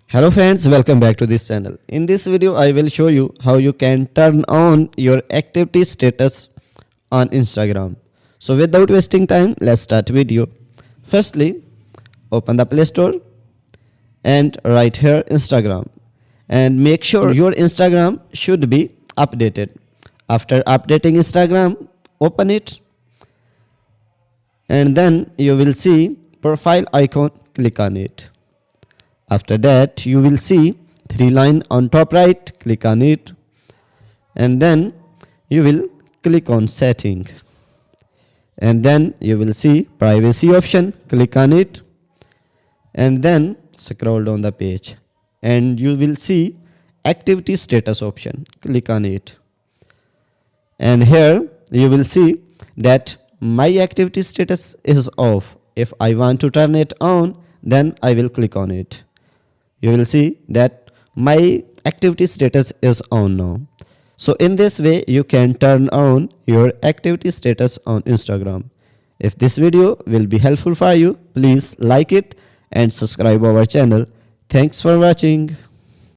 Hello friends, welcome back to this channel. In this video, I will show you how you can turn on your activity status on Instagram. So without wasting time, let's start video. Firstly, open the Play Store and write here Instagram. And make sure your Instagram should be updated. After updating Instagram, open it. And then you will see profile icon, click on it. After that, you will see three line on top right, click on it. And then you will click on setting. And then you will see privacy option, click on it. And then scroll down the page. And you will see activity status option, click on it. And here you will see that my activity status is off. If I want to turn it on, then I will click on it. You will see that my activity status is on now. So in this way, you can turn on your activity status on Instagram. If this video will be helpful for you, please like it and subscribe our channel. Thanks for watching.